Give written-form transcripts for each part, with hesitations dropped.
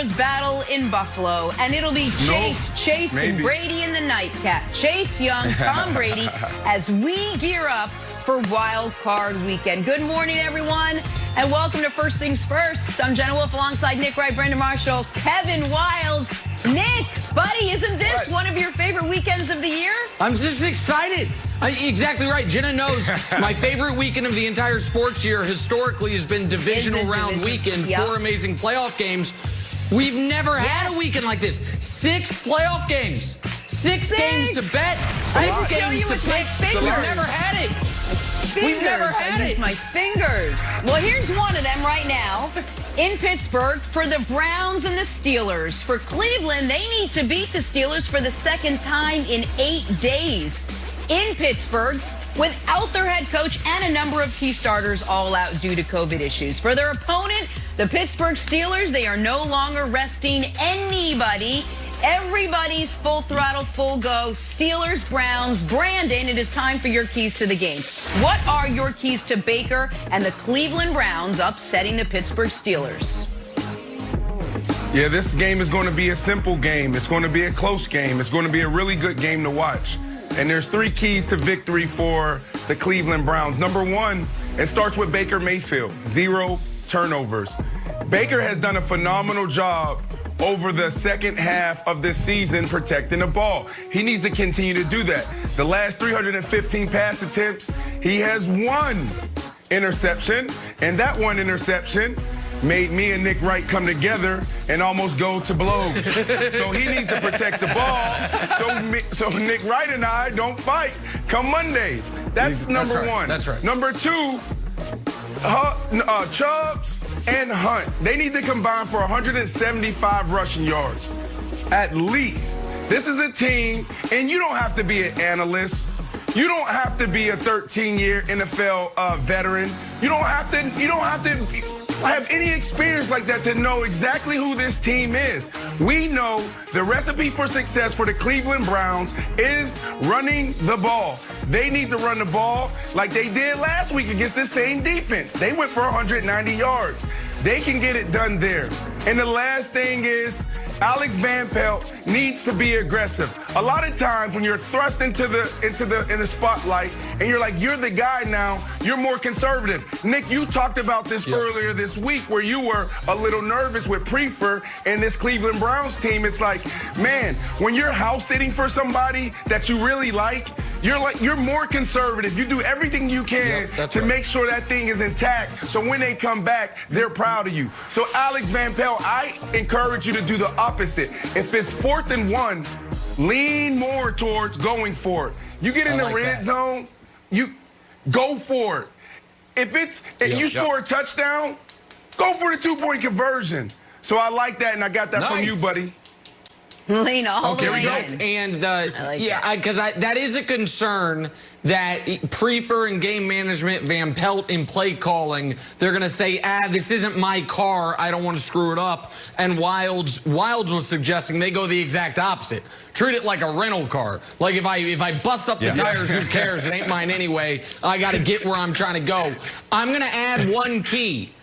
Battle in Buffalo, and it'll be Chase and Brady in the nightcap. Chase Young, Tom Brady, as we gear up for Wild Card Weekend. Good morning, everyone, and welcome to First Things First. I'm Jenna Wolf alongside Nick Wright, Brendan Marshall, Kevin Wilds. Nick, buddy, isn't this one of your favorite weekends of the year? I'm just excited. Exactly right. Jenna knows my favorite weekend of the entire sports year historically has been divisional round weekend. Yep. 4 amazing playoff games. We've never had a weekend like this. 6 playoff games. 6 games to bet. 6 games to pick. We've never had it. We've never had it. My fingers. Well, here's one of them right now. In Pittsburgh, for the Browns and the Steelers. For Cleveland, they need to beat the Steelers for the second time in 8 days. In Pittsburgh, without their head coach and a number of key starters all out due to COVID issues. For their opponent, the Pittsburgh Steelers, they are no longer resting anybody. Everybody's full throttle, full go. Steelers, Browns. Brandon, it is time for your keys to the game. What are your keys to Baker and the Cleveland Browns upsetting the Pittsburgh Steelers? Yeah, this game is going to be a simple game. It's going to be a close game. It's going to be a really good game to watch. And there's 3 keys to victory for the Cleveland Browns. Number 1, it starts with Baker Mayfield. 0 turnovers. Baker has done a phenomenal job over the second half of this season protecting the ball. He needs to continue to do that. The last 315 pass attempts, he has 1 interception, and that 1 interception made me and Nick Wright come together and almost go to blows. So he needs to protect the ball so Nick Wright and I don't fight come Monday. That's number 1. That's right. Number 2, Chubbs and Hunt. They need to combine for 175 rushing yards, at least. This is a team, and you don't have to be an analyst. You don't have to be a 13-year NFL veteran. You don't have to have any experience like that to know exactly who this team is. We know the recipe for success for the Cleveland Browns is running the ball. They need to run the ball like they did last week against the same defense. They went for 190 yards. They can get it done there. And the last thing is, Alex Van Pelt needs to be aggressive. A lot of times when you're thrust into the spotlight and you're like, you're the guy now, you're more conservative. Nick, you talked about this earlier this week where you were a little nervous with Prefer and this Cleveland Browns team. It's like, man, when you're house sitting for somebody that you really like, you're more conservative. You do everything you can to make sure that thing is intact. So when they come back, they're proud of you. So Alex Van Pelt, I encourage you to do the opposite. If it's 4th and 1, lean more towards going for it. You get in the red zone, you go for it. If you score a touchdown, go for the 2-point conversion. So I like that, and I got that from you, buddy. Lean all the way in. And because that is a concern that Prefer and game management, Van Pelt in play calling, they're going to say, this isn't my car, I don't want to screw it up. And Wilds was suggesting they go the exact opposite. Treat it like a rental car. Like if I bust up the tires, who cares? It ain't mine anyway. I got to get where I'm trying to go. I'm going to add 1 key.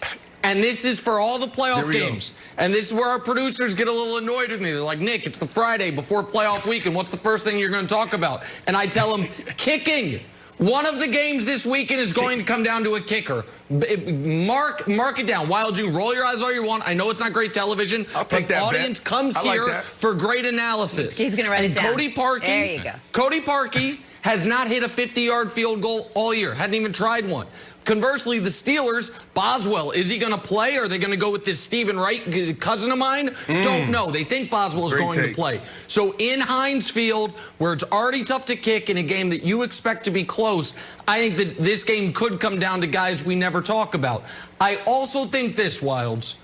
And this is for all the playoff games. And this is where our producers get a little annoyed with me. They're like, Nick, it's the Friday before playoff weekend. What's the first thing you're going to talk about? And I tell them, kicking. One of the games this weekend is going to come down to a kicker. Mark it down. Wild, you roll your eyes all you want. I know it's not great television. I'll take that audience comes here for great analysis. He's going to write it down. Cody Parkey, there you go. Cody Parkey has not hit a 50-yard field goal all year. Hadn't even tried one. Conversely, the Steelers, Boswell, is he going to play? Or are they going to go with this Stephen Wright, cousin of mine? Don't know. They think Boswell is going to play. So in Heinz Field, where it's already tough to kick in a game that you expect to be close, I think that this game could come down to guys we never talk about. I also think this, Wilds,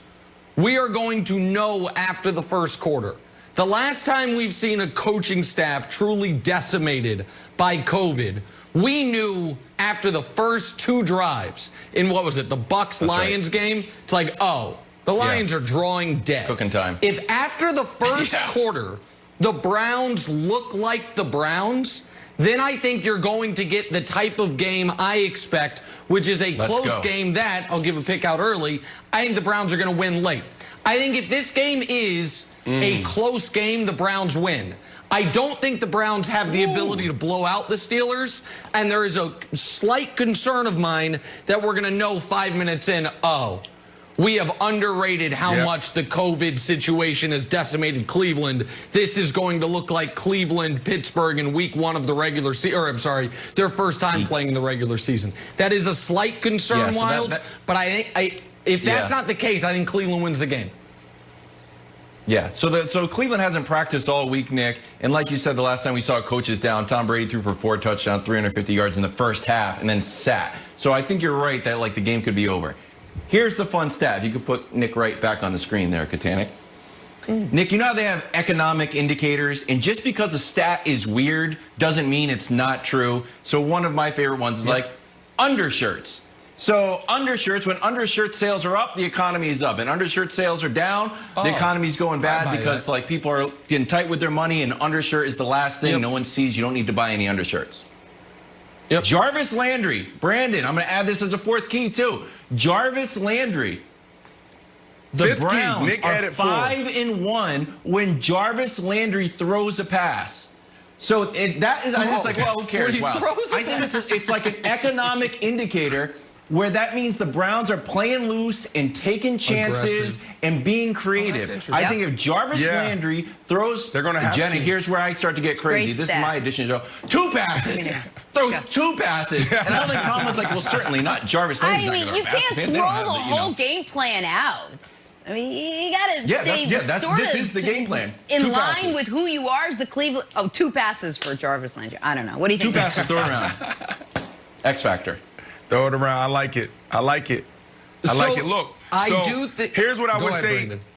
we are going to know after the first quarter. The last time we've seen a coaching staff truly decimated by COVID, we knew after the first 2 drives in, what was it, the Bucs-Lions game? It's like, oh, the Lions are drawing dead. Cooking time. If after the first quarter, the Browns look like the Browns, then I think you're going to get the type of game I expect, which is a close game that, I'll give a pick out early, I think the Browns are going to win late. I think if this game is a close game, the Browns win. I don't think the Browns have the ability to blow out the Steelers, and there is a slight concern of mine that we're going to know 5 minutes in, we have underrated how much the COVID situation has decimated Cleveland. This is going to look like Cleveland, Pittsburgh in week 1 of the regular season, or I'm sorry, their first time playing in the regular season. That is a slight concern, Wildes, but if that's not the case, I think Cleveland wins the game. Yeah, so Cleveland hasn't practiced all week, Nick. And like you said, the last time we saw coaches down, Tom Brady threw for 4 touchdowns, 350 yards in the first half, and then sat. So I think you're right that, like, the game could be over. Here's the fun stat. If you could put Nick Wright back on the screen there, Katanik. Nick, you know how they have economic indicators? And just because a stat is weird doesn't mean it's not true. So one of my favorite ones is like undershirts. So undershirts, when undershirt sales are up, the economy is up. And undershirt sales are down, the economy's going bad because like people are getting tight with their money, and undershirt is the last thing no one sees. You don't need to buy any undershirts. Jarvis Landry, Brandon, I'm going to add this as a 4th key too. Jarvis Landry. The Browns are 5-1 when Jarvis Landry throws a pass. So that is, I'm just like, well, who cares? Wow. I think it's like an economic indicator where that means the Browns are playing loose and taking chances and being creative. I think if Jarvis Landry throws, they're going to have Jenna, here's where I start to get crazy. This is my addition to the show. 2 passes. Throw 2 passes. And I don't think Tomlin's like, well, certainly not Jarvis Landry's. I mean, you can't throw the whole game plan out. I mean, you got to stay this is the game plan. In line with who you are as the Cleveland. 2 passes for Jarvis Landry. I don't know. What do you think? 2 passes, throw it around. X Factor. Throw it around. I like it. I like it. I like it. Look, do think. Here's what I would say.